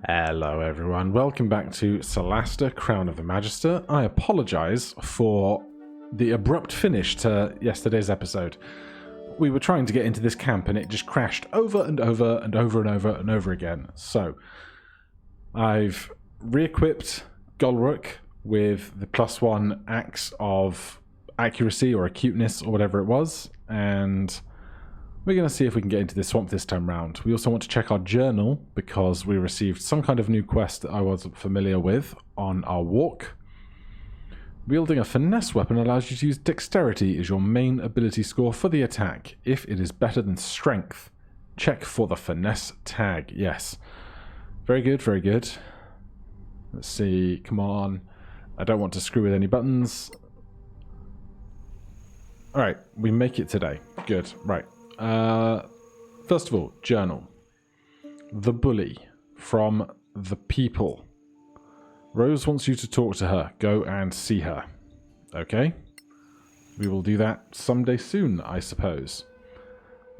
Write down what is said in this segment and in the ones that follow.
Hello everyone, welcome back to Solasta Crown of the Magister. I apologise for the abrupt finish to yesterday's episode. We were trying to get into this camp and it just crashed over and over and over and over and over again. So, I've re-equipped Golruk with the +1 axe of accuracy or acuteness or whatever it was, and we're going to see if we can get into this swamp this time round. We also want to check our journal because we received some kind of new quest that I wasn't familiar with on our walk. Wielding a finesse weapon allows you to use dexterity as your main ability score for the attack. If it is better than strength, check for the finesse tag. Yes. Very good, very good. Let's see. Come on. I don't want to screw with any buttons. Alright, we make it today. Good. Right. First of all, journal. The bully from the people. Rose wants you to talk to her. Go and see her. Okay? We will do that someday soon, I suppose.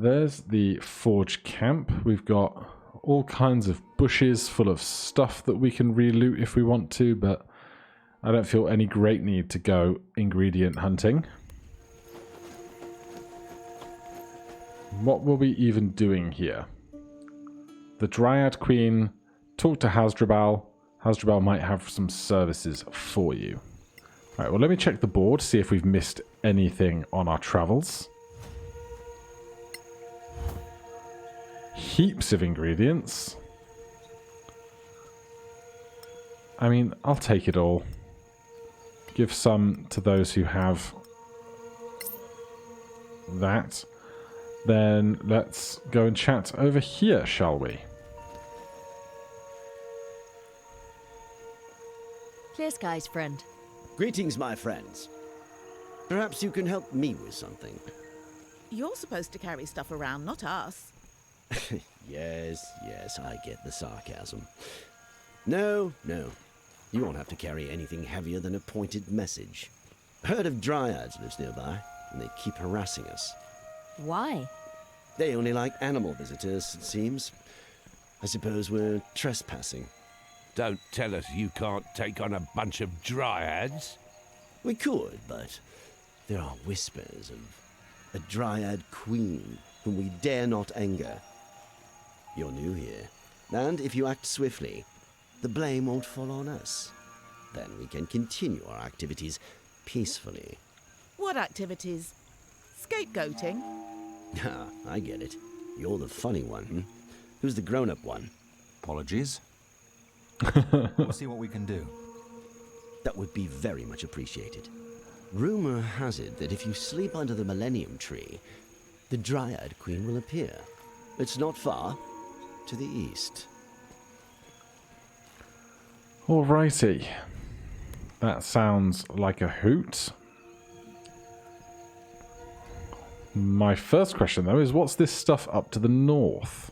There's the forge camp. We've got all kinds of bushes full of stuff that we can re-loot if we want to, but I don't feel any great need to go ingredient hunting. What were we even doing here? The Dryad Queen. Talk to Hasdrubal. Hasdrubal might have some services for you. Alright, well let me check the board, see if we've missed anything on our travels. Heaps of ingredients. I mean, I'll take it all. Give some to those who have that. Then let's go and chat over here, shall we? Clear skies, friend. Greetings, my friends. Perhaps you can help me with something. You're supposed to carry stuff around, not us. Yes, I get the sarcasm. No. You won't have to carry anything heavier than a pointed message. A herd of dryads lives nearby, and they keep harassing us. Why? They only like animal visitors, it seems. I suppose we're trespassing. Don't tell us you can't take on a bunch of dryads. We could, but there are whispers of a dryad queen whom we dare not anger. You're new here, and if you act swiftly, the blame won't fall on us. Then we can continue our activities peacefully. What activities? Scapegoating? Ah, I get it. You're the funny one, hmm? Who's the grown-up one? Apologies. We'll see what we can do. That would be very much appreciated. Rumor has it that if you sleep under the Millennium Tree, the Dryad Queen will appear. It's not far. To the east. Alrighty. That sounds like a hoot. My first question, though, is what's this stuff up to the north?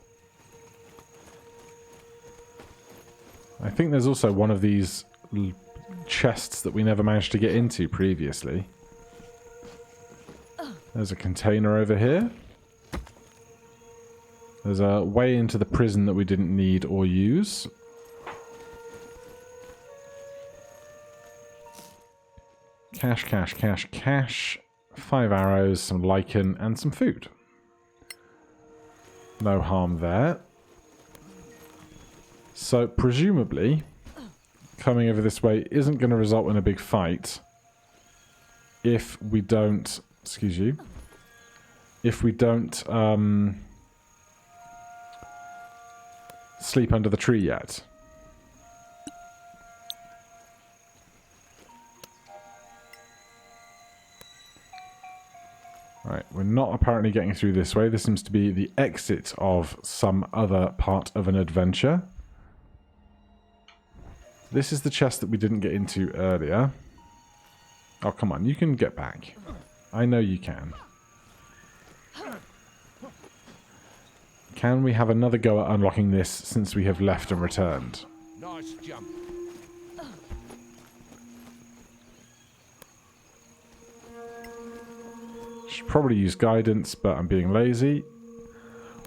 I think there's also one of these chests that we never managed to get into previously. There's a container over here. There's a way into the prison that we didn't need or use. Cash. 5 arrows, some lichen, and some food. No harm there. So, presumably, coming over this way isn't going to result in a big fight if we don't... Excuse you. If we don't sleep under the tree yet. Right, we're not apparently getting through this way. This seems to be the exit of some other part of an adventure. This is the chest that we didn't get into earlier. Oh, come on, you can get back. I know you can. Can we have another go at unlocking this since we have left and returned? Nice jump. Should probably use guidance, but I'm being lazy.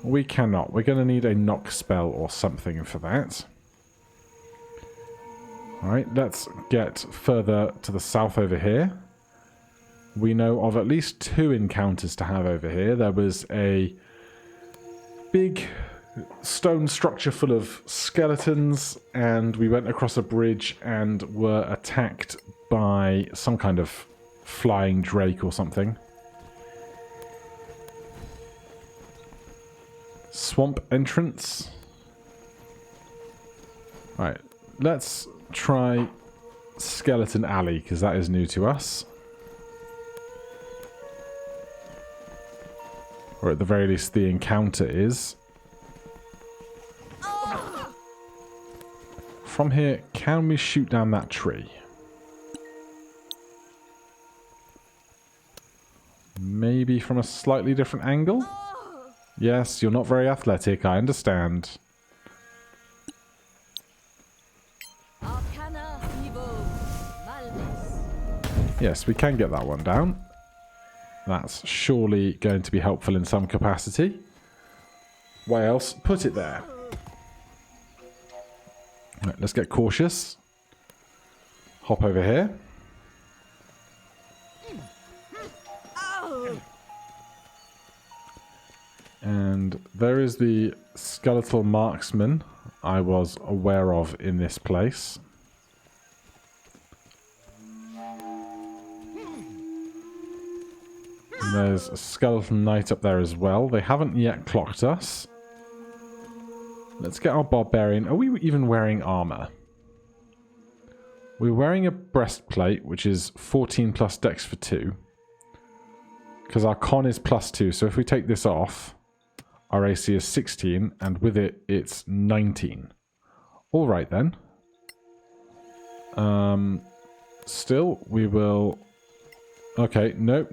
We cannot. We're going to need a knock spell or something for that. Alright, let's get further to the south over here. We know of at least 2 encounters to have over here. There was a big stone structure full of skeletons, and we went across a bridge and were attacked by some kind of flying drake or something. Swamp entrance. Right, let's try Skeleton Alley, because that is new to us. Or at the very least the encounter is. From here, can we shoot down that tree? Maybe from a slightly different angle? Yes, you're not very athletic, I understand. Arcana Evo Malvis. Yes, we can get that one down. That's surely going to be helpful in some capacity. Why else put it there? Right, let's get cautious. Hop over here. And there is the skeletal marksman I was aware of in this place. And there's a skeleton knight up there as well. They haven't yet clocked us. Let's get our barbarian. Are we even wearing armor? We're wearing a breastplate, which is 14 plus dex for 2. Because our con is plus 2. So if we take this off, our AC is 16. And with it, it's 19. Alright then. Still, we will... Okay, no.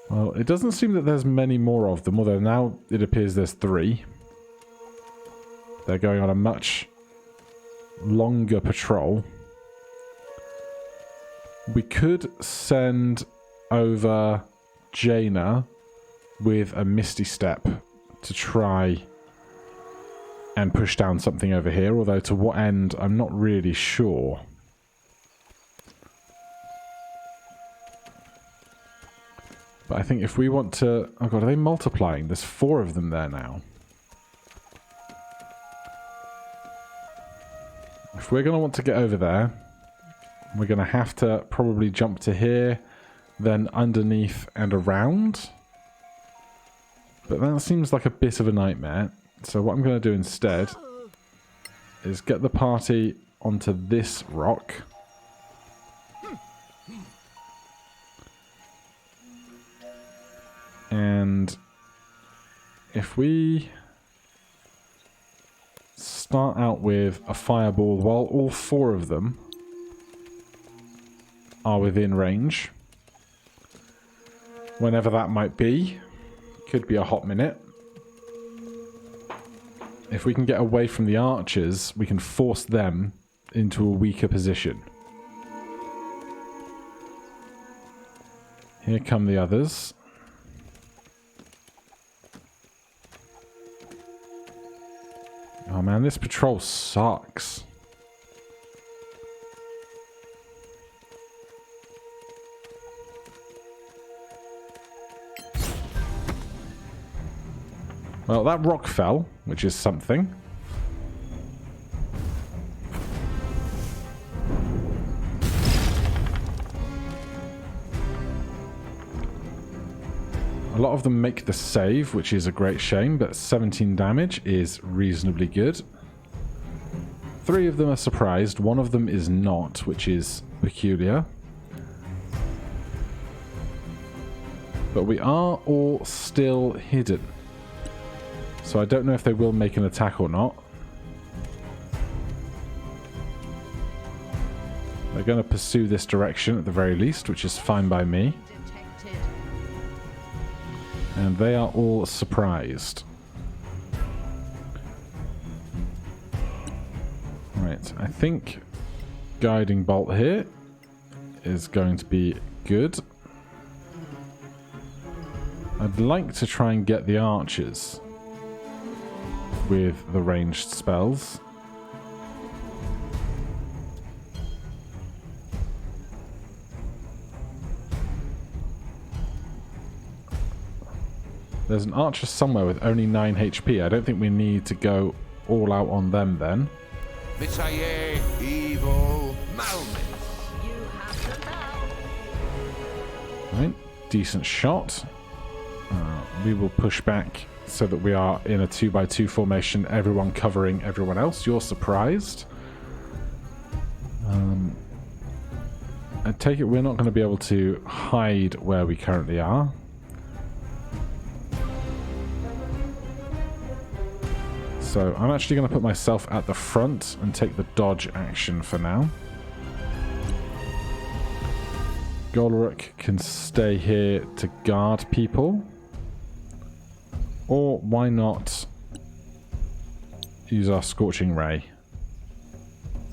Well, it doesn't seem that there's many more of them, although now it appears there's 3. They're going on a much longer patrol. We could send over Jaina with a Misty Step to try and push down something over here, although to what end, I'm not really sure. But I think if we want to... Oh god, are they multiplying? There's 4 of them there now. If we're going to want to get over there, we're going to have to probably jump to here, then underneath and around. But that seems like a bit of a nightmare. So what I'm going to do instead is get the party onto this rock. And if we start out with a fireball while all 4 of them are within range, whenever that might be, could be a hot minute. If we can get away from the archers, we can force them into a weaker position. Here come the others. Oh man, this patrol sucks. Well, that rock fell, which is something. A lot of them make the save, which is a great shame, but 17 damage is reasonably good. 3 of them are surprised, 1 of them is not, which is peculiar. But we are all still hidden. So I don't know if they will make an attack or not. They're going to pursue this direction at the very least, which is fine by me. Detected. And they are all surprised. Right, I think Guiding Bolt here is going to be good. I'd like to try and get the archers with the ranged spells. There's an archer somewhere with only 9 HP. I don't think we need to go all out on them then. Vitaye, evil, Malmis. You have them now. Right, decent shot. We will push back so that we are in a 2x2 formation, everyone covering everyone else. You're surprised. I take it we're not going to be able to hide where we currently are. So I'm actually going to put myself at the front and take the dodge action for now. Golruk can stay here to guard people. Or why not use our Scorching Ray?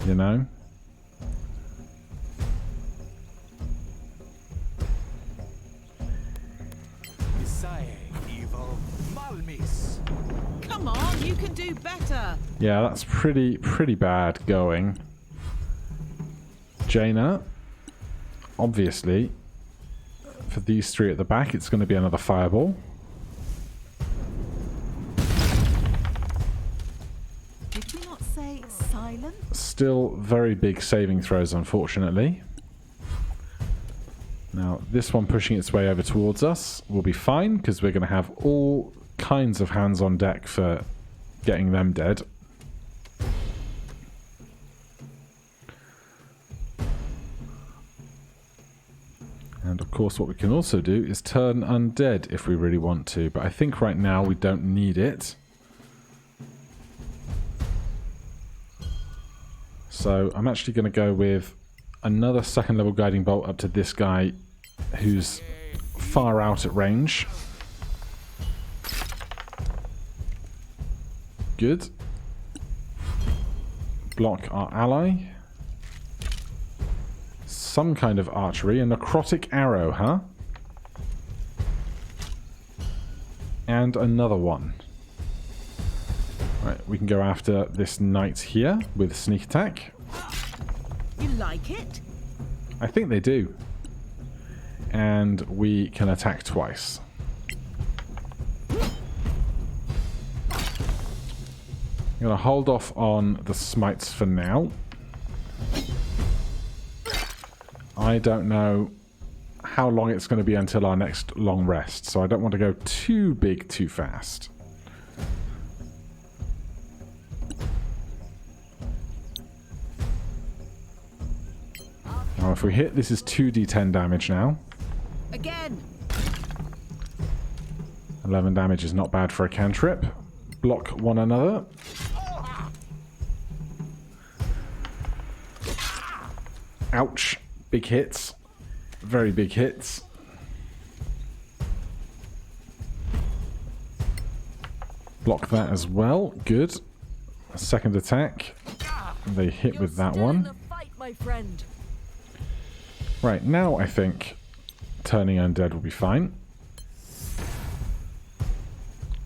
You know? Come on, you can do better. Yeah, that's pretty bad going. Jaina, obviously, for these three at the back, it's going to be another fireball. Did we not say silent? Still very big saving throws, unfortunately. Now, this one pushing its way over towards us will be fine, because we're going to have all kinds of hands on deck for getting them dead. And of course what we can also do is turn undead if we really want to, but I think right now we don't need it. So I'm actually going to go with another second level guiding bolt up to this guy who's far out at range. Good. Block our ally. Some kind of archery. A necrotic arrow, huh? And another one. Right, we can go after this knight here with sneak attack. You like it? I think they do. And we can attack twice. I'm going to hold off on the smites for now. I don't know how long it's going to be until our next long rest, so I don't want to go too big too fast. Now if we hit, this is 2d10 damage now. Again. 11 damage is not bad for a cantrip. Block one another. Ouch. Big hits. Very big hits. Block that as well. Good. A second attack. They hit with that one. Fight, my friend. Right, now I think turning undead will be fine.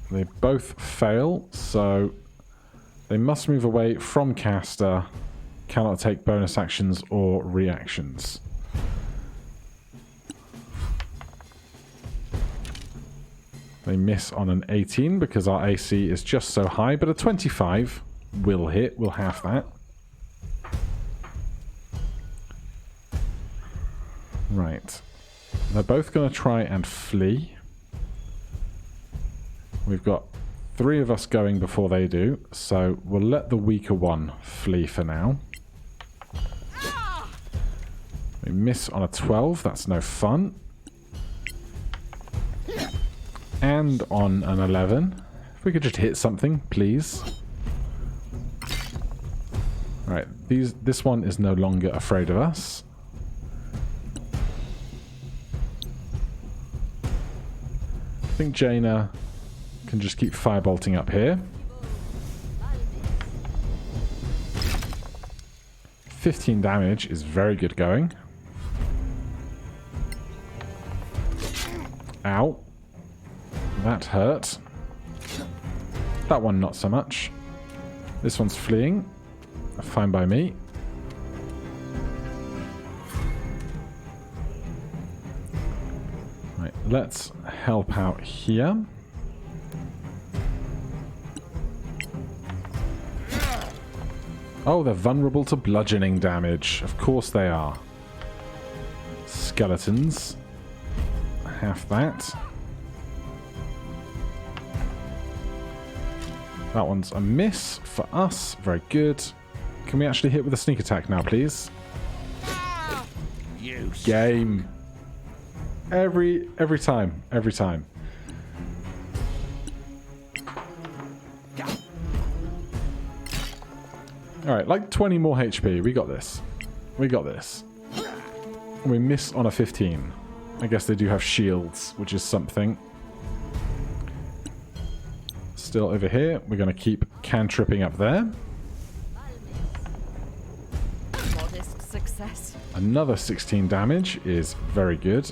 They both fail, so they must move away from caster. Cannot take bonus actions or reactions. They miss on an 18 because our AC is just so high, but a 25 will hit. We'll have that. Right. They're both going to try and flee. We've got 3 of us going before they do, so we'll let the weaker one flee for now. We miss on a 12, that's no fun. And on an 11. If we could just hit something, please. Right, this one is no longer afraid of us. I think Jaina can just keep firebolting up here. 15 damage is very good going. Ow. That hurt. That one not so much. This one's fleeing. Fine by me. Right, let's help out here. Oh, they're vulnerable to bludgeoning damage. Of course they are. Skeletons. Half that. That one's a miss for us. Very good. Can we actually hit with a sneak attack now, please? You Game. Every time. Every time. Alright, like 20 more HP. We got this. We got this. We miss on a 15. I guess they do have shields, which is something. Still over here. We're going to keep cantripping up there. Modest success. Another 16 damage is very good.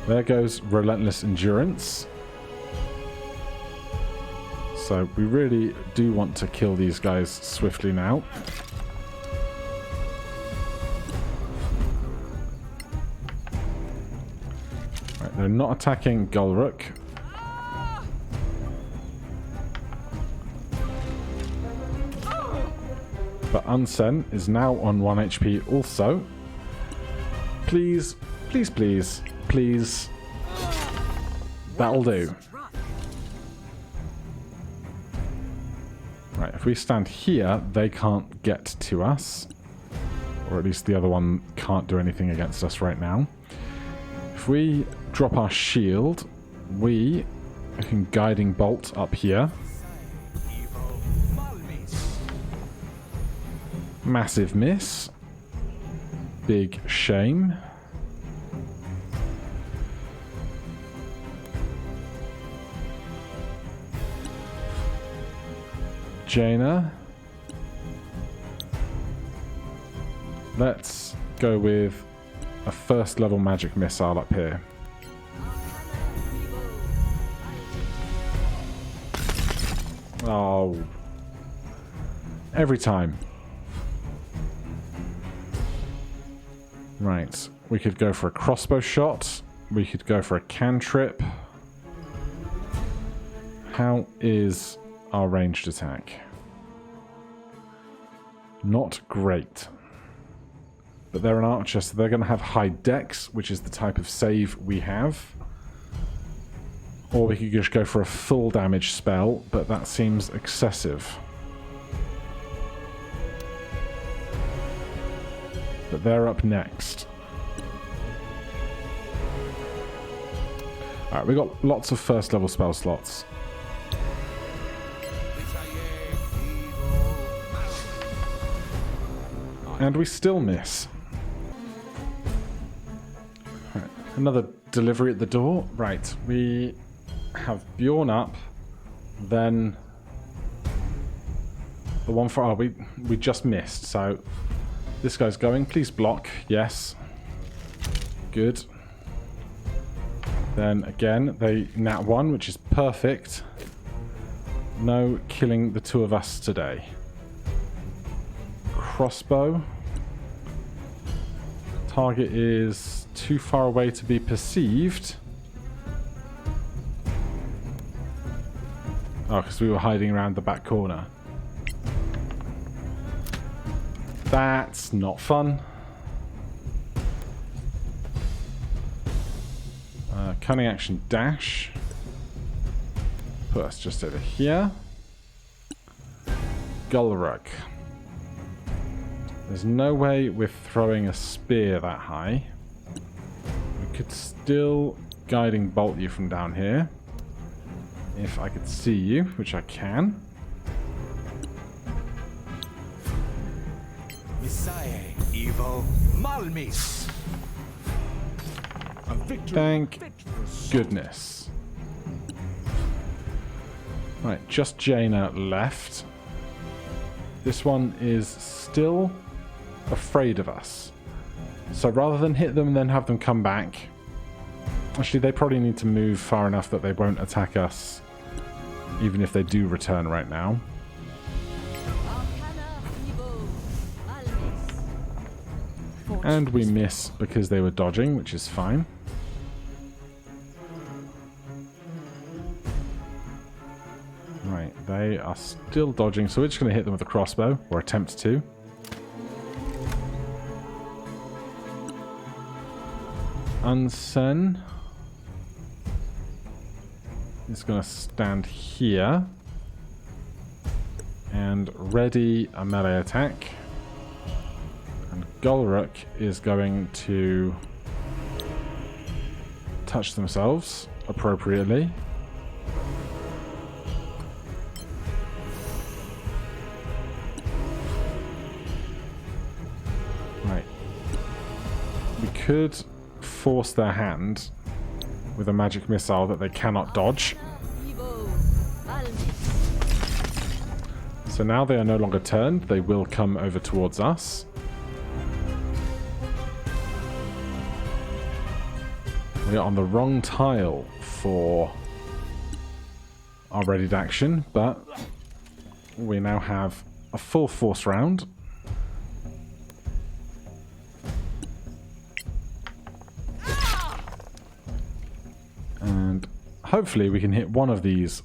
There goes Relentless Endurance. So we really do want to kill these guys swiftly now. Right, they're not attacking Gulruk. But Unsen is now on 1 HP also. Please, please, please, please. That'll do. Right, if we stand here, they can't get to us. Or at least the other one can't do anything against us right now. If we drop our shield, we can Guiding Bolt up here. Massive miss. Big shame. Jaina. Let's go with a first level magic missile up here. Oh. Every time. Right. We could go for a crossbow shot. We could go for a cantrip. How is our ranged attack? Not great. But they're an archer, so they're going to have high dex, which is the type of save we have. Or we could just go for a full damage spell, but that seems excessive. But they're up next. Alright, we got lots of first level spell slots. And we still miss. Right, another delivery at the door. Right, we have Bjorn up. Then the one for... Oh, we just missed. So this guy's going. Please block. Yes. Good. Then again, they nat 1, which is perfect. No killing the two of us today. Crossbow. Target is too far away to be perceived. Oh, because we were hiding around the back corner. That's not fun. Cunning action dash. Put us just over here. Gulruk. There's no way we're throwing a spear that high. We could still Guiding Bolt you from down here. If I could see you, which I can. Thank goodness. Right, just Jaina left. This one is still afraid of us. So rather than hit them and then have them come back... Actually, they probably need to move far enough that they won't attack us, even if they do return right now. And we miss because they were dodging, which is fine. Right, they are still dodging, so we're just going to hit them with a crossbow, or attempt to. Unsen is going to stand here and ready a melee attack. And Golruk is going to touch themselves appropriately. Right. We could force their hand with a magic missile that they cannot dodge. So now they are no longer turned, they will come over towards us. We are on the wrong tile for our readied action, but we now have a full force round. And hopefully we can hit one of these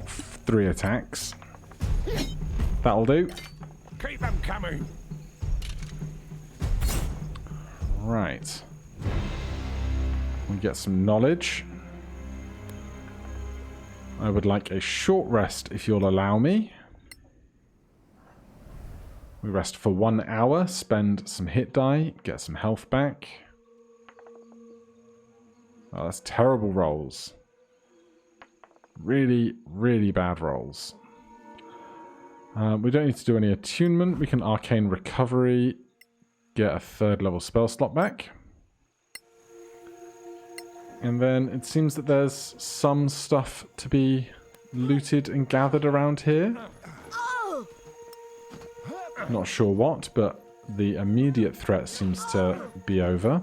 3 attacks. That'll do. Keep them coming. Right. We get some knowledge. I would like a short rest if you'll allow me. We rest for 1 hour, spend some hit die, get some health back. Oh, that's terrible rolls. Really, really bad rolls. We don't need to do any attunement. We can arcane recovery, get a 3rd level spell slot back. And then it seems that there's some stuff to be looted and gathered around here. Not sure what, but the immediate threat seems to be over.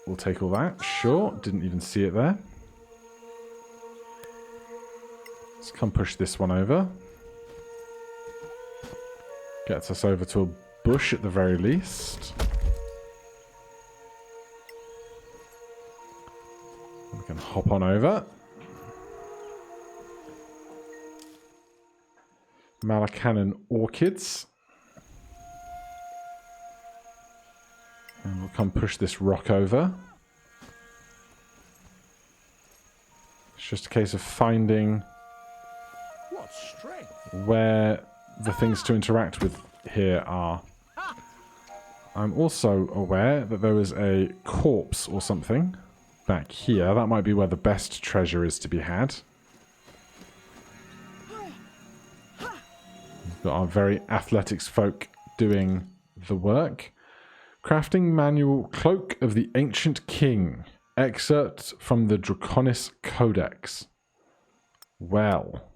We'll take all that. Sure, didn't even see it there. Let's come push this one over. Gets us over to a bush at the very least. We can hop on over. Malacanon orchids. And we'll come push this rock over. It's just a case of finding where the things to interact with here are. I'm also aware that there was a corpse or something back here. That might be where the best treasure is to be had. We've got our very athletics folk doing the work. Crafting manual Cloak of the Ancient King. Excerpt from the Draconis Codex. Well.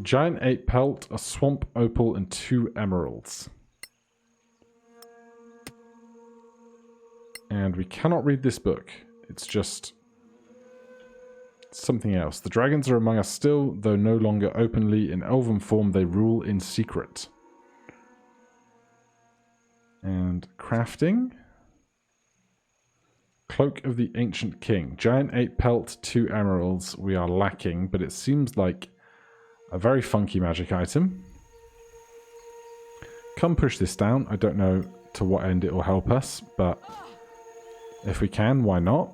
Giant 8 pelt, a swamp opal, and 2 emeralds. And we cannot read this book. It's just something else. The dragons are among us still, though no longer openly. In elven form, they rule in secret. And crafting. Cloak of the Ancient King. Giant 8 pelt, 2 emeralds. We are lacking, but it seems like a very funky magic item. Come push this down. I don't know to what end it will help us, but if we can, why not?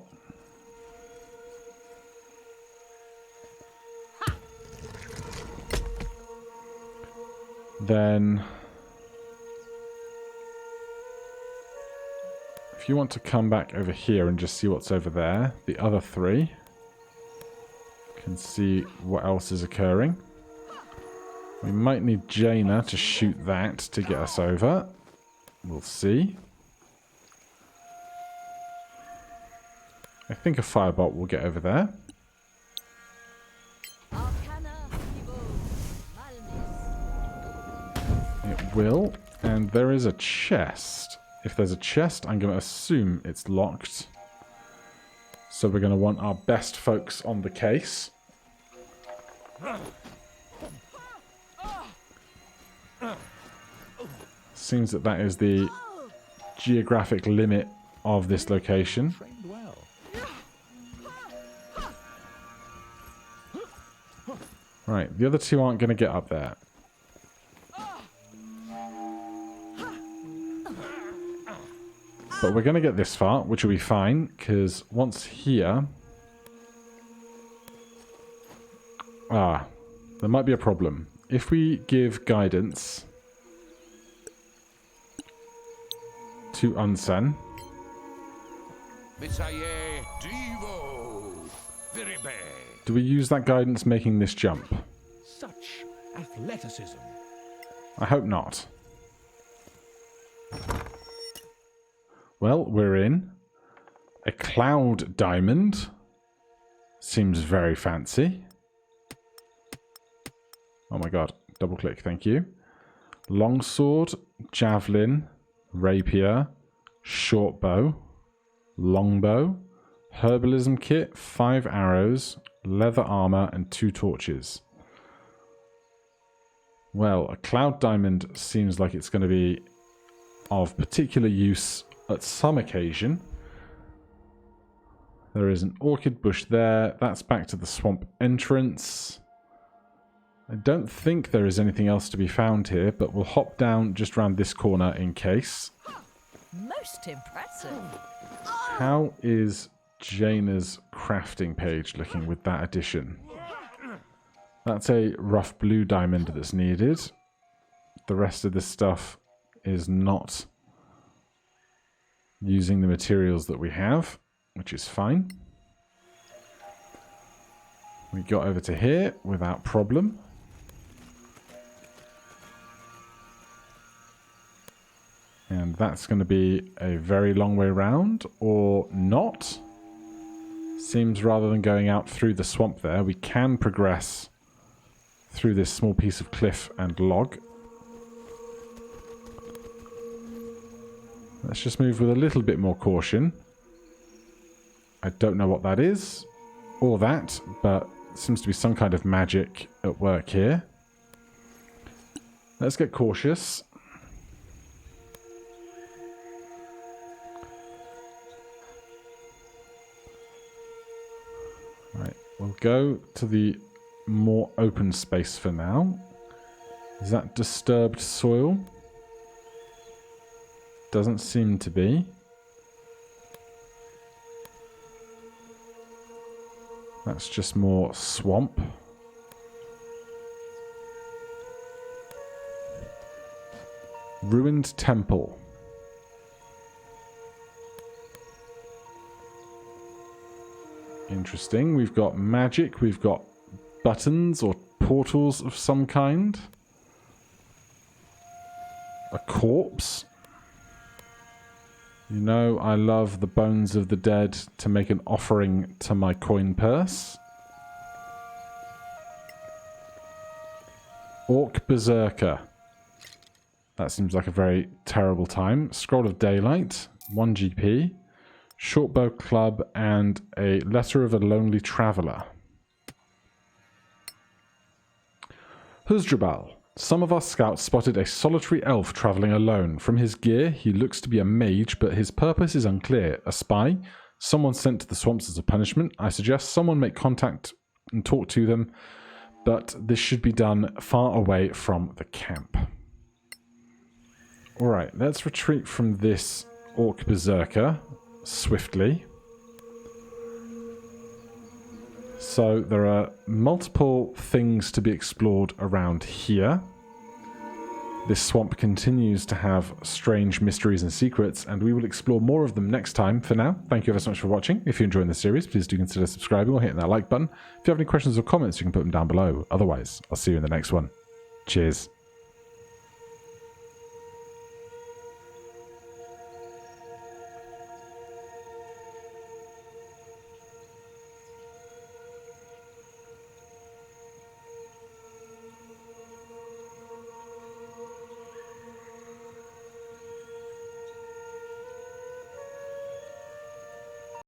Then if you want to come back over here and just see what's over there, the other 3 can see what else is occurring. We might need Jaina to shoot that to get us over. We'll see. I think a firebolt will get over there. will. And there is a chest. If there's a chest, I'm going to assume it's locked. So we're going to want our best folks on the case. Seems that that is the geographic limit of this location. Trained well. Right, the other two aren't going to get up there. But we're going to get this far, which will be fine, because once here... there might be a problem. If we give guidance to Unsen... do we use that guidance making this jump? Such athleticism. I hope not. Well, we're in. A cloud diamond. Seems very fancy. Oh my god. Double click, thank you. Longsword, javelin, rapier, short bow, longbow, herbalism kit, 5 arrows, leather armor, and 2 torches. Well, a cloud diamond seems like it's going to be of particular use at some occasion. There is an orchid bush there. That's back to the swamp entrance. I don't think there is anything else to be found here, but we'll hop down just around this corner in case. Most impressive. How is Jaina's crafting page looking with that addition? That's a rough blue diamond that's needed. The rest of this stuff is not using the materials that we have, which is fine. We got over to here without problem. And that's going to be a very long way round, or not. Seems rather than going out through the swamp there, we can progress through this small piece of cliff and log. Let's just move with a little bit more caution. I don't know what that is, or that, but it seems to be some kind of magic at work here. Let's get cautious. Right, we'll go to the more open space for now. Is that disturbed soil? Doesn't seem to be. That's just more swamp. Ruined temple. Interesting. We've got magic. We've got buttons or portals of some kind. A corpse. You know, I love the bones of the dead to make an offering to my coin purse. Orc Berserker. That seems like a very terrible time. Scroll of Daylight. 1 GP. Shortbow Club and a Letter of a Lonely Traveller. Huzdrabal. Some of our scouts spotted a solitary elf travelling alone. From his gear, he looks to be a mage, but his purpose is unclear. A spy? Someone sent to the swamps as a punishment? I suggest someone make contact and talk to them, but this should be done far away from the camp. Alright, let's retreat from this Orc Berserker swiftly. So there are multiple things to be explored around here. This swamp continues to have strange mysteries and secrets, and we will explore more of them next time. For now, thank you ever so much for watching. If you're enjoying the series, please do consider subscribing or hitting that like button. If you have any questions or comments, you can put them down below. Otherwise, I'll see you in the next one. Cheers.